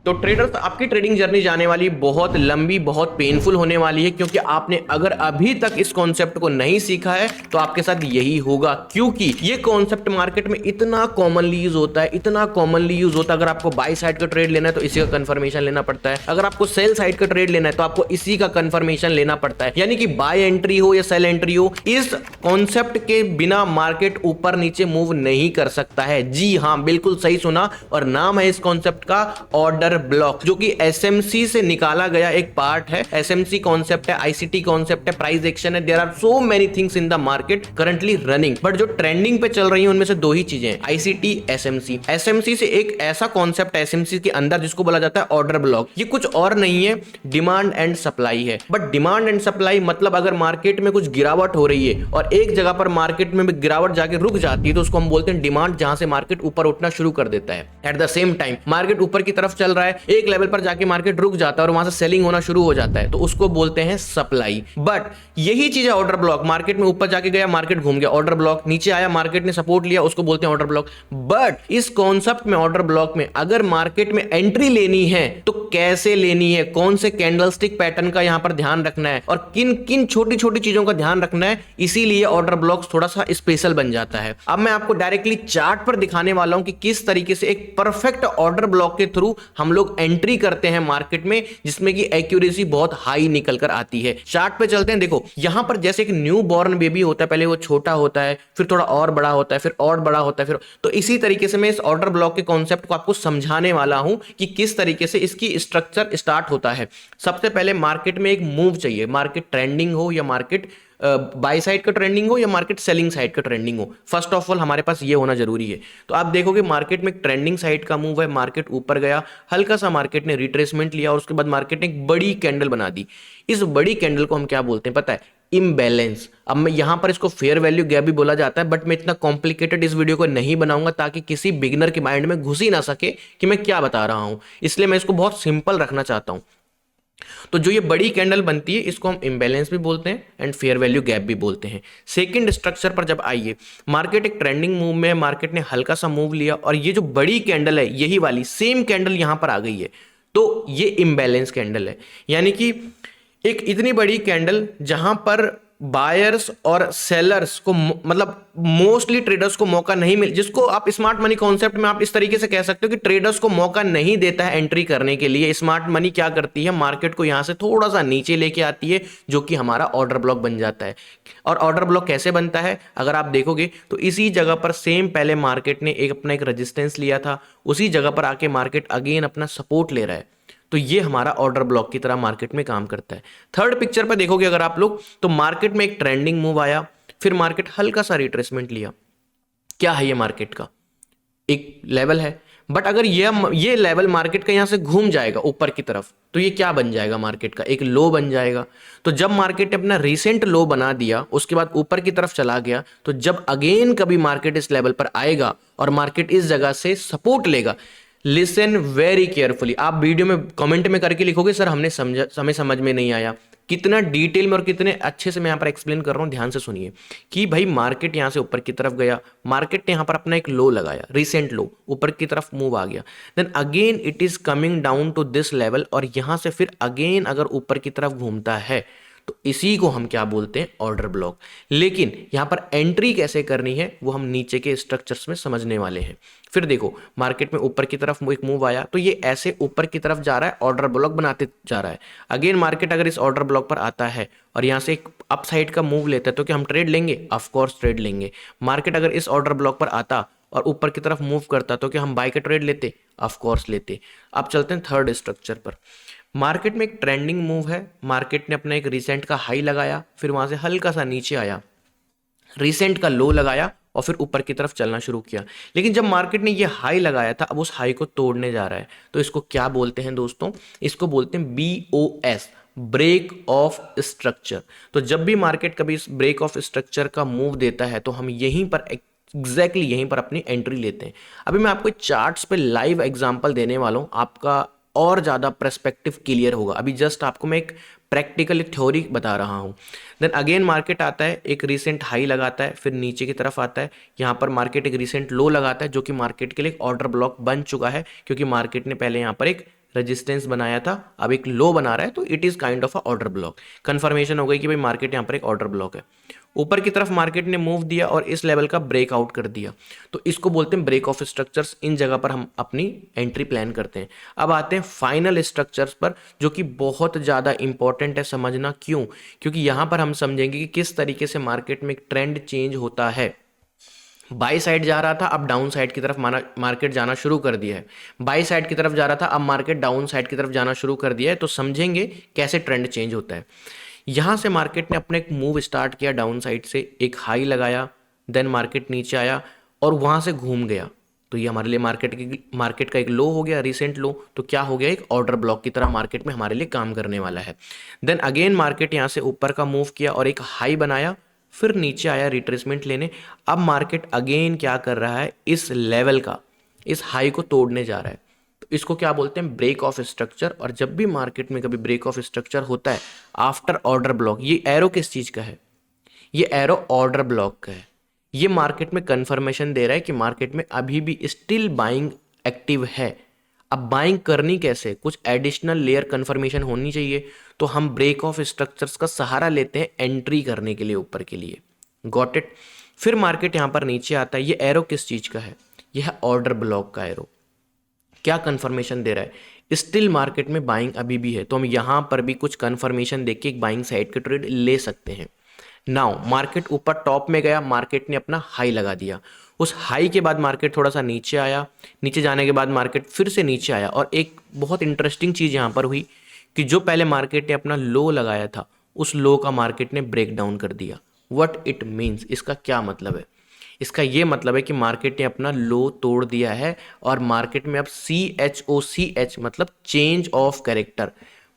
तो ट्रेडर्स, आपकी trading journey जाने वाली बहुत लंबी, बहुत पेनफुल होने वाली है, क्योंकि आपने अगर अभी तक इस कॉन्सेप्ट को नहीं सीखा है तो आपके साथ यही होगा। क्योंकि ये कॉन्सेप्ट मार्केट में इतना कॉमनली यूज होता है, इतना कॉमनली यूज होता है। अगर आपको बाय साइड का ट्रेड लेना है तो इसी का कंफर्मेशन लेना पड़ता है, अगर आपको सेल साइड का ट्रेड लेना है तो आपको इसी का कंफर्मेशन लेना पड़ता है। यानी कि बाय एंट्री हो या सेल एंट्री हो, इस कॉन्सेप्ट के बिना मार्केट ऊपर नीचे मूव नहीं कर सकता है। जी हां, बिल्कुल सही सुना, और नाम है इस कॉन्सेप्ट का ऑर्डर ब्लॉक, जो कि एसएमसी से निकाला गया एक पार्ट है। एसएमसी कॉन्सेप्ट है, आईसीटी कॉन्सेप्ट है, प्राइस एक्शन है। There are so many things in the market currently running, but जो ट्रेंडिंग पे चल रही है उनमें से दो ही चीजें हैं, आईसीटी, एसएमसी। एसएमसी से एक ऐसा कॉन्सेप्ट है एसएमसी के अंदर जिसको बोला जाता है ऑर्डर ब्लॉक। ये कुछ और नहीं है, डिमांड एंड सप्लाई है। बट डिमांड एंड सप्लाई मतलब अगर मार्केट में कुछ गिरावट हो रही है और एक जगह पर मार्केट में गिरावट जाके रुक जाती है तो उसको हम बोलते हैं डिमांड, जहां से मार्केट ऊपर उठना शुरू कर देता है। At the same time market ऊपर की तरफ चल रहा है, एक लेवल पर जाके मार्केट रुक जाता है और वहां से सेलिंग होना शुरू हो जाता है, तो उसको बोलते हैं सप्लाई। बट यही चीज है ऑर्डर ब्लॉक। मार्केट में ऊपर जाके गया, मार्केट घूम गया, ऑर्डर ब्लॉक। नीचे आया, मार्केट ने सपोर्ट लिया, उसको बोलते हैं ऑर्डर ब्लॉक। बट इस कॉन्सेप्ट में, ऑर्डर ब्लॉक में, अगर मार्केट में एंट्री लेनी है तो कैसे लेनी है, कौन से कैंडलस्टिक पैटर्न का यहां पर ध्यान रखना है और किन किन छोटी छोटी चीजों का ध्यान रखना है, इसीलिए ऑर्डर ब्लॉक थोड़ा सा स्पेशल बन जाता है। अब मैं आपको डायरेक्टली चार्ट पर दिखाने वाला हूं कि किस तरीके से एक परफेक्ट ऑर्डर ब्लॉक के थ्रू हम लोग एंट्री करते हैं मार्केट में, जिसमें कि एक्यूरेसी बहुत हाई निकल कर आती है। चार्ट पे चलते हैं। देखो यहां पर जैसे एक न्यू बॉर्न बेबी होता है, पहले वो छोटा होता है, फिर थोड़ा और बड़ा होता है, फिर और बड़ा होता है, फिर तो इसी तरीके से मैं इस ऑर्डर ब्लॉक के कॉन्सेप्ट को आपको समझाने वाला हूं कि किस तरीके से इसकी स्ट्रक्चर स्टार्ट होता है। सबसे पहले मार्केट में एक मूव चाहिए, मार्केट ट्रेंडिंग हो या मार्केट बाय साइड का ट्रेंडिंग हो या मार्केट सेलिंग साइड का ट्रेंडिंग हो। फर्स्ट ऑफ ऑल हमारे पास ये होना जरूरी है। तो आप देखोगे मार्केट में एक ट्रेंडिंग साइड का मूव है, मार्केट ऊपर गया, हल्का सा मार्केट ने रिट्रेसमेंट लिया और उसके बाद मार्केट ने एक बड़ी कैंडल बना दी। इस बड़ी कैंडल को हम क्या बोलते हैं पता है? इम्बैलेंस। अब मैं यहां पर इसको फेयर वैल्यू गैप भी बोला जाता है, बट मैं इतना कॉम्प्लिकेटेड इस वीडियो को नहीं बनाऊंगा ताकि किसी बिगिनर के माइंड में घुस ही ना सके कि मैं क्या बता रहा हूं, इसलिए मैं इसको बहुत सिंपल रखना चाहता हूं। तो जो ये बड़ी कैंडल बनती है इसको हम इम्बैलेंस भी बोलते हैं एंड फेयर वैल्यू गैप भी बोलते हैं। सेकंड स्ट्रक्चर पर जब आइए, मार्केट एक ट्रेंडिंग मूव में है, मार्केट ने हल्का सा मूव लिया और ये जो बड़ी कैंडल है, यही वाली सेम कैंडल यहां पर आ गई है, तो ये इम्बैलेंस कैंडल है। यानी कि एक इतनी बड़ी कैंडल जहां पर बायर्स और सेलर्स को मतलब मोस्टली ट्रेडर्स को मौका नहीं मिल, जिसको आप स्मार्ट मनी कॉन्सेप्ट में आप इस तरीके से कह सकते हो कि ट्रेडर्स को मौका नहीं देता है एंट्री करने के लिए। स्मार्ट मनी क्या करती है, मार्केट को यहां से थोड़ा सा नीचे लेके आती है, जो कि हमारा ऑर्डर ब्लॉक बन जाता है। और ऑर्डर ब्लॉक कैसे बनता है अगर आप देखोगे तो इसी जगह पर सेम पहले मार्केट ने अपना एक रेजिस्टेंस लिया था, उसी जगह पर आके मार्केट अगेन अपना सपोर्ट ले रहा है, तो ये हमारा ऑर्डर ब्लॉक की तरह मार्केट में काम करता है। थर्ड पिक्चर पर देखोगे अगर आप लोग तो मार्केट में एक ट्रेंडिंग मूव आया, फिर मार्केट हल्का सा रिट्रेसमेंट लिया। क्या है ये मार्केट का एक लेवल है, बट अगर ये लेवल मार्केट का यहां से घूम जाएगा ऊपर की तरफ तो ये क्या बन जाएगा, मार्केट का एक लो बन जाएगा। तो जब मार्केट ने अपना रिसेंट लो बना दिया, उसके बाद ऊपर की तरफ चला गया, तो जब अगेन कभी मार्केट इस लेवल पर आएगा और मार्केट इस जगह से सपोर्ट लेगा, लिसन वेरी केयरफुली। आप वीडियो में कमेंट में करके लिखोगे सर हमें समझ में नहीं आया। कितना डिटेल में और कितने अच्छे से मैं यहां पर एक्सप्लेन कर रहा हूं, ध्यान से सुनिए कि भाई मार्केट यहां से ऊपर की तरफ गया, मार्केट ने यहां पर अपना एक लो लगाया, रिसेंट लो, ऊपर की तरफ मूव आ गया, then again it is coming down to this level और यहां से फिर अगेन अगर ऊपर की तरफ घूमता है तो इसी को हम क्या बोलते हैं, ऑर्डर ब्लॉक। लेकिन यहां पर एंट्री कैसे करनी है वो हम नीचे के स्ट्रक्चर्स में समझने वाले हैं। फिर देखो मार्केट में ऊपर की तरफ एक मूव आया, तो ये ऐसे ऊपर की तरफ जा रहा है, ऑर्डर ब्लॉक बनाते जा रहा है। अगेन मार्केट अगर इस ऑर्डर ब्लॉक पर आता है और यहां से एक अप साइड का मूव लेता है तो क्या हम ट्रेड लेंगे? ऑफ कोर्स ट्रेड लेंगे। मार्केट अगर इस ऑर्डर ब्लॉक पर आता और ऊपर की तरफ मूव करता तो क्या हम बाय का ट्रेड लेते? ऑफ कोर्स लेते। अब चलते हैं थर्ड स्ट्रक्चर पर। मार्केट में एक ट्रेंडिंग मूव है, मार्केट ने अपना एक रिसेंट का हाई लगाया, फिर वहां से हल्का सा नीचे आया, रिसेंट का लो लगाया और फिर ऊपर की तरफ चलना शुरू किया। लेकिन जब मार्केट ने ये हाई लगाया था, अब उस हाई को तोड़ने जा रहा है, तो इसको क्या बोलते हैं दोस्तों? इसको बोलते हैं BOS, ब्रेक ऑफ स्ट्रक्चर। तो जब भी मार्केट कभी इस ब्रेक ऑफ स्ट्रक्चर का मूव देता है तो हम यहीं पर एग्जैक्टली यहीं पर अपनी एंट्री लेते हैं। अभी मैं आपको चार्ट्स पे लाइव एग्जांपल देने वाला हूं, आपका और ज़्यादा पर्सपेक्टिव क्लियर होगा। अभी जस्ट आपको मैं एक प्रैक्टिकल थ्योरी बता रहा हूँ। देन अगेन मार्केट आता है, एक रिसेंट हाई लगाता है, फिर नीचे की तरफ आता है, यहाँ पर मार्केट एक रिसेंट लो लगाता है जो कि मार्केट के लिए एक ऑर्डर ब्लॉक बन चुका है, क्योंकि मार्केट ने पहले यहाँ पर एक रेजिस्टेंस बनाया था, अब एक लो बना रहा है, तो it is kind of a order block. Confirmation हो गई कि भाई मार्केट यहाँ पर एक ऑर्डर ब्लॉक है। ऊपर की तरफ मार्केट ने मूव दिया और इस लेवल का ब्रेकआउट कर दिया, तो इसको बोलते हैं ब्रेक ऑफ स्ट्रक्चर्स। इन जगह पर हम अपनी एंट्री प्लान करते हैं। अब आते हैं फाइनल स्ट्रक्चर्स पर, जो कि बहुत ज़्यादा इंपॉर्टेंट है समझना। क्यों? क्योंकि यहाँ पर हम समझेंगे कि किस तरीके से मार्केट में एक ट्रेंड चेंज होता है। बाई साइड जा रहा था, अब डाउन साइड की तरफ मार्केट जाना शुरू कर दिया है। बाई साइड की तरफ जा रहा था, अब मार्केट डाउन साइड की तरफ जाना शुरू कर दिया है। तो समझेंगे कैसे ट्रेंड चेंज होता है। यहां से मार्केट ने अपने एक मूव स्टार्ट किया डाउन साइड से, एक हाई लगाया, देन मार्केट नीचे आया और वहां से घूम गया। तो ये हमारे लिए मार्केट का एक लो हो गया, रिसेंट लो। तो क्या हो गया? एक ऑर्डर ब्लॉक की तरह मार्केट में हमारे लिए काम करने वाला है। देन अगेन मार्केट यहां से ऊपर का मूव किया और एक हाई बनाया, फिर नीचे आया रिट्रेसमेंट लेने। अब मार्केट अगेन क्या कर रहा है? इस लेवल का, इस हाई को तोड़ने जा रहा है। तो इसको क्या बोलते हैं? Break of structure. और जब भी मार्केट में कभी ब्रेक ऑफ स्ट्रक्चर होता है आफ्टर ऑर्डर ब्लॉक, ये एरो किस चीज का है? ये एरो ऑर्डर ब्लॉक का है। ये मार्केट में कंफर्मेशन दे रहा है कि मार्केट में अभी भी स्टिल बाइंग एक्टिव है। अब बाइंग करनी कैसे? कुछ एडिशनल लेयर कंफर्मेशन होनी चाहिए, तो हम ब्रेक ऑफ स्ट्रक्चर्स का सहारा लेते हैं एंट्री करने के लिए ऊपर के लिए। Got it? फिर मार्केट यहां पर नीचे आता है। ये एरो किस चीज का है? यह है ऑर्डर ब्लॉक का एरो। क्या कंफर्मेशन दे रहा है? स्टिल मार्केट में बाइंग अभी भी है, तो हम यहां पर भी कुछ कंफर्मेशन देके एक बाइंग साइड के ट्रेड ले सकते हैं। नाउ मार्केट ऊपर टॉप में गया, मार्केट ने अपना हाई लगा दिया। उस हाई के बाद मार्केट थोड़ा सा नीचे आया, नीचे जाने के बाद मार्केट फिर से नीचे आया। और एक बहुत इंटरेस्टिंग चीज यहां पर हुई कि जो पहले मार्केट ने अपना लो लगाया था, उस लो का मार्केट ने ब्रेक डाउन कर दिया। What it means? इसका क्या मतलब है? इसका ये मतलब है कि मार्केट ने अपना लो तोड़ दिया है और मार्केट में अब CHOCH मतलब change of character,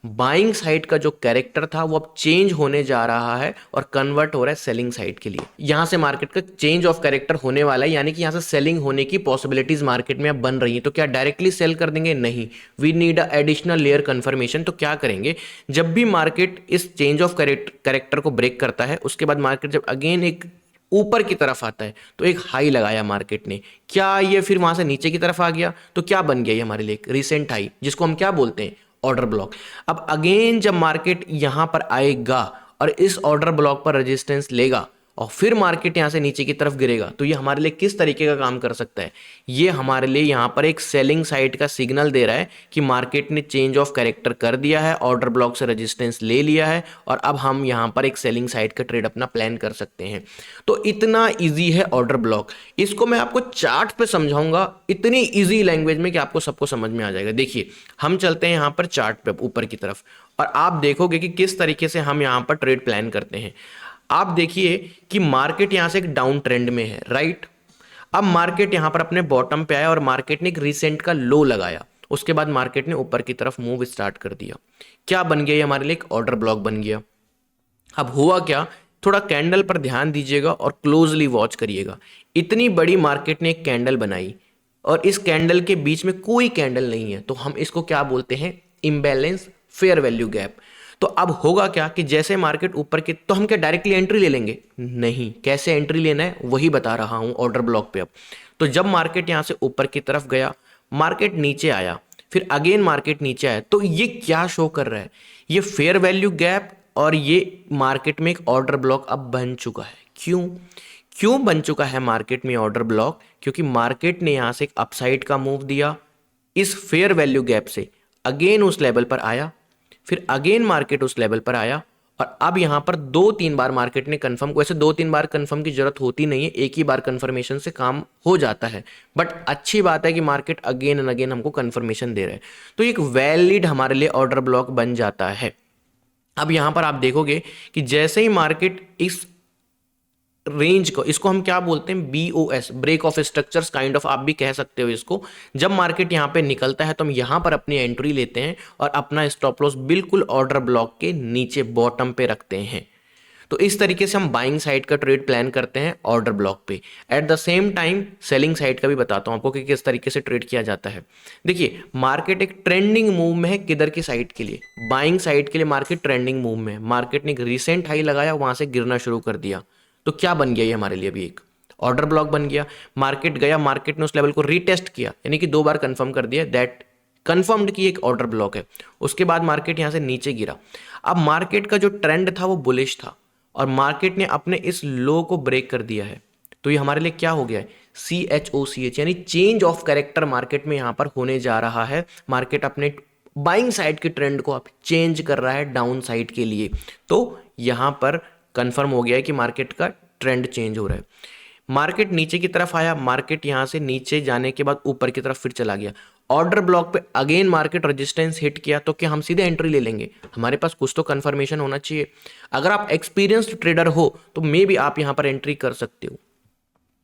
buying side का जो कैरेक्टर था वो अब चेंज होने जा रहा है और कन्वर्ट हो रहा है सेलिंग साइड के लिए। यहां से मार्केट का चेंज ऑफ कैरेक्टर होने वाला है, यानी कि यहां से सेलिंग होने की पॉसिबिलिटीज मार्केट में अब बन रही है। तो क्या डायरेक्टली सेल कर देंगे? नहीं, we need a additional layer confirmation. तो क्या करेंगे? जब भी मार्केट इस चेंज ऑफ कैरेक्टर को ब्रेक करता है, उसके बाद मार्केट जब अगेन एक ऊपर की तरफ आता है, तो एक हाई लगाया मार्केट ने। क्या ये फिर वहां से नीचे की तरफ आ गया? तो क्या बन गया ये हमारे लिए? एक रिसेंट हाई, जिसको हम क्या बोलते हैं? Order block. अब अगेन जब मार्केट यहां पर आएगा और इस ऑर्डर ब्लॉक पर रेजिस्टेंस लेगा और फिर मार्केट यहां से नीचे की तरफ गिरेगा, तो ये हमारे लिए किस तरीके का काम कर सकता है? ये हमारे लिए यहां पर एक सेलिंग साइड का सिग्नल दे रहा है कि मार्केट ने चेंज ऑफ कैरेक्टर कर दिया है, ऑर्डर ब्लॉक से रेजिस्टेंस ले लिया है और अब हम यहां पर एक सेलिंग साइड का ट्रेड अपना प्लान कर सकते हैं। तो इतना ईजी है ऑर्डर ब्लॉक। इसको मैं आपको चार्ट पे समझाऊंगा इतनी ईजी लैंग्वेज में कि आपको सबको समझ में आ जाएगा। देखिए, हम चलते हैं यहां पर चार्ट पे ऊपर की तरफ और आप देखोगे कि किस तरीके से हम यहां पर ट्रेड प्लान करते हैं। आप देखिए कि मार्केट यहां से एक डाउन ट्रेंड में है, राइट? अब मार्केट यहां पर अपने बॉटम पे आया और मार्केट ने एक रिसेंट का लो लगाया। उसके बाद मार्केट ने ऊपर की तरफ मूव स्टार्ट कर दिया। क्या बन गया? ये हमारे लिए एक ऑर्डर ब्लॉक बन गया। अब हुआ क्या? थोड़ा कैंडल पर ध्यान दीजिएगा और क्लोजली वॉच करिएगा। इतनी बड़ी मार्केट ने एक कैंडल बनाई और इस कैंडल के बीच में कोई कैंडल नहीं है, तो हम इसको क्या बोलते हैं? Imbalance fair value gap. तो अब होगा क्या कि जैसे मार्केट ऊपर की, तो हम क्या डायरेक्टली एंट्री ले लेंगे? नहीं। कैसे एंट्री लेना है वही बता रहा हूं ऑर्डर ब्लॉक पे। अब तो जब मार्केट यहां से ऊपर की तरफ गया, मार्केट नीचे आया, फिर अगेन मार्केट नीचे आया, तो ये क्या शो कर रहा है? ये फेयर वैल्यू गैप और ये मार्केट में एक ऑर्डर ब्लॉक अब बन चुका है। क्यों बन चुका है मार्केट में ऑर्डर ब्लॉक? क्योंकि मार्केट ने यहां से एक अपसाइड का मूव दिया, इस फेयर वैल्यू गैप से अगेन उस लेवल पर आया, फिर अगेन मार्केट उस लेवल पर आया और अब यहां पर 2-3 बार मार्केट ने कंफर्म, वैसे 2-3 बार कंफर्म की जरूरत होती नहीं है, एक ही बार कंफर्मेशन से काम हो जाता है। बट अच्छी बात है कि मार्केट अगेन एंड अगेन हमको कंफर्मेशन दे रहा है, तो एक वैलिड हमारे लिए ऑर्डर ब्लॉक बन जाता है। अब यहां पर आप देखोगे कि जैसे ही मार्केट इस रेंज को, इसको हम क्या बोलते हैं? BOS, break of structures kind of, आप भी कह सकते हो इसको। जब मार्केट यहां पे निकलता है तो हम यहां पर अपनी एंट्री लेते हैं और अपना स्टॉप लॉस बिल्कुल ऑर्डर ब्लॉक के नीचे बॉटम पे रखते हैं। तो इस तरीके से हम बाइंग साइड का ट्रेड प्लान करते हैं ऑर्डर ब्लॉक पे। At the same time selling side का भी बताता हूं आपको कि किस तरीके से ट्रेड किया जाता है। देखिए, मार्केट एक ट्रेंडिंग मूव में है, किधर की साइड के लिए? बाइंग साइड के लिए मार्केट ट्रेंडिंग मूव में है। मार्केट ने एक रिसेंट हाई लगाया, वहां से गिरना शुरू कर दिया, तो क्या बन गया ये हमारे लिए? अभी एक ऑर्डर ब्लॉक बन गया। मार्केट गया, मार्केट ने उस लेवल को रीटेस्ट किया, यानी कि 2 बार कंफर्म कर दिया दैट कंफर्म्ड की एक ऑर्डर ब्लॉक है। उसके बाद मार्केट यहाँ से नीचे गिरा। अब मार्केट का जो ट्रेंड था वो बुलिश था और मार्केट ने अपने इस लो को ब्रेक कर दिया है। तो ये हमारे लिए क्या हो गया है, CHOCH, यानी चेंज ऑफ कैरेक्टर मार्केट में यहां पर होने जा रहा है। मार्केट अपने बाइंग साइड के ट्रेंड को अब चेंज कर रहा है डाउन साइड के लिए। तो यहां पर कंफर्म हो गया है कि मार्केट का ट्रेंड चेंज हो रहा है। मार्केट नीचे की तरफ आया, मार्केट यहां से नीचे जाने के बाद ऊपर की तरफ फिर चला गया। ऑर्डर ब्लॉक पे अगेन मार्केट रेजिस्टेंस हिट किया, तो क्या हम सीधे एंट्री ले लेंगे? हमारे पास कुछ तो कंफर्मेशन होना चाहिए। अगर आप एक्सपीरियंस्ड ट्रेडर हो तो मे बी आप यहां पर एंट्री कर सकते हो,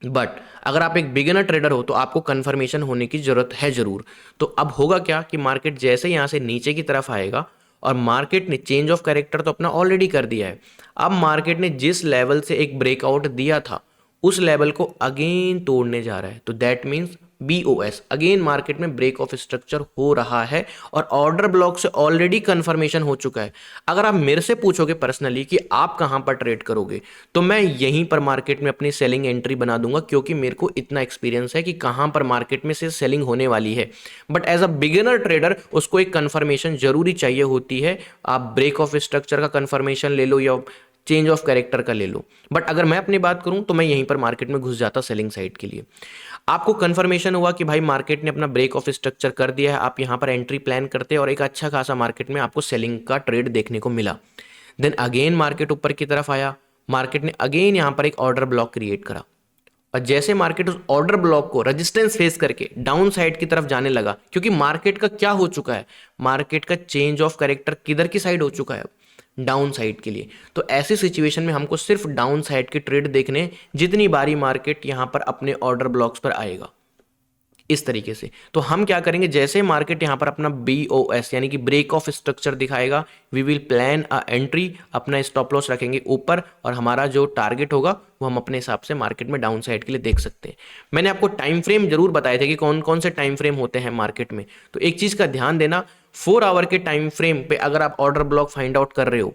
बट अगर आप एक बिगिनर ट्रेडर हो तो आपको कंफर्मेशन होने की जरूरत है जरूर। तो अब होगा क्या कि मार्केट जैसे यहां से नीचे की तरफ आएगा और मार्केट ने चेंज ऑफ कैरेक्टर तो अपना ऑलरेडी कर दिया है, अब मार्केट ने जिस लेवल से एक ब्रेकआउट दिया था उस लेवल को अगेन तोड़ने जा रहा है। तो that means BOS, again market में ब्रेक ऑफ स्ट्रक्चर हो रहा है और ऑर्डर ब्लॉक से ऑलरेडी कंफर्मेशन हो चुका है। अगर आप मेरे से पूछोगे पर्सनली कि आप कहां पर ट्रेड करोगे, तो मैं यहीं पर मार्केट में अपनी सेलिंग एंट्री बना दूंगा, क्योंकि मेरे को इतना एक्सपीरियंस है कि कहां पर मार्केट में से सेलिंग होने वाली है। But as a beginner trader उसको एक कंफर्मेशन जरूरी चाहिए होती है। आप ब्रेक ऑफ स्ट्रक्चर का कंफर्मेशन ले लो या चेंज ऑफ कैरेक्टर का ले लो, बट अगर मैं अपनी बात करूं तो मैं यहीं पर मार्केट में घुस जाता सेलिंग साइड के लिए। आपको कंफर्मेशन हुआ कि भाई मार्केट ने अपना ब्रेक ऑफ स्ट्रक्चर कर दिया है, आप यहां पर एंट्री प्लान करते और एक अच्छा खासा मार्केट में आपको सेलिंग का ट्रेड देखने को मिला। देन अगेन मार्केट ऊपर की तरफ आया, मार्केट ने अगेन यहां पर एक ऑर्डर ब्लॉक क्रिएट करा और जैसे मार्केट उस ऑर्डर ब्लॉक को रेजिस्टेंस फेस करके डाउन साइड की तरफ जाने लगा, क्योंकि मार्केट का क्या हो चुका है, मार्केट का चेंज ऑफ कैरेक्टर किधर की साइड हो चुका है, डाउन साइड के लिए। तो ऐसी सिचुएशन में हमको सिर्फ डाउन साइड के ट्रेड देखने, जितनी बारी मार्केट यहां पर अपने ऑर्डर ब्लॉक्स पर आएगा इस तरीके से। तो हम क्या करेंगे, जैसे मार्केट यहां पर अपना BOS यानी कि ब्रेक ऑफ स्ट्रक्चर दिखाएगा, we will plan a entry, अपना स्टॉप लॉस रखेंगे ऊपर और हमारा जो टारगेट होगा वो हम अपने हिसाब से मार्केट में डाउन साइड के लिए देख सकते हैं। मैंने आपको टाइम फ्रेम जरूर बताए थे कि कौन कौन से टाइम फ्रेम होते हैं मार्केट में। तो एक चीज का ध्यान देना, 4 आवर के टाइम फ्रेम पे अगर आप ऑर्डर ब्लॉक फाइंड आउट कर रहे हो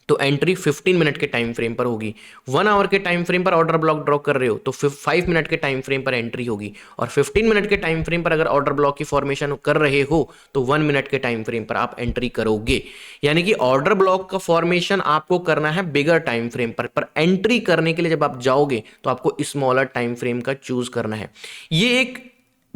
तो एंट्री 15 मिनट के टाइम फ्रेम पर होगी। 1 आवर के टाइम फ्रेम पर ऑर्डर ब्लॉक ड्रॉ कर रहे हो तो 5 मिनट के टाइम फ्रेम पर एंट्री होगी, और 15 मिनट के टाइम फ्रेम पर अगर ऑर्डर ब्लॉक की फॉर्मेशन कर रहे हो तो 1 मिनट के टाइम फ्रेम पर आप एंट्री करोगे। यानी कि ऑर्डर ब्लॉक का फॉर्मेशन आपको करना है बिगर टाइम फ्रेम पर एंट्री करने के लिए जब आप जाओगे तो आपको स्मॉलर टाइम फ्रेम का चूज करना है। ये एक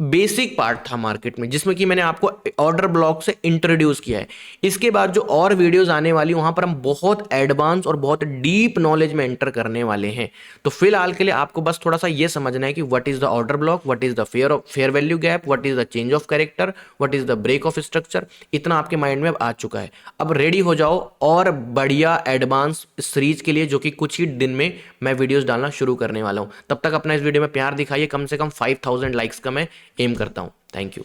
बेसिक पार्ट था मार्केट में जिसमें कि मैंने आपको ऑर्डर ब्लॉक से इंट्रोड्यूस किया है। इसके बाद जो और वीडियोस आने वाली वहां पर हम बहुत एडवांस और बहुत डीप नॉलेज में एंटर करने वाले हैं। तो फिलहाल के लिए आपको बस थोड़ा सा ये समझना है कि what is the order block, what is the fair value gap, what is the change of character, what is the break of structure. इतना आपके माइंड में अब आ चुका है। अब रेडी हो जाओ और बढ़िया एडवांस सीरीज के लिए, जो कि कुछ ही दिन में मैं वीडियोस डालना शुरू करने वाला हूं। तब तक अपना इस वीडियो में प्यार दिखाइए, कम से कम 5000 लाइक्स का मैं एम करता हूं। Thank you.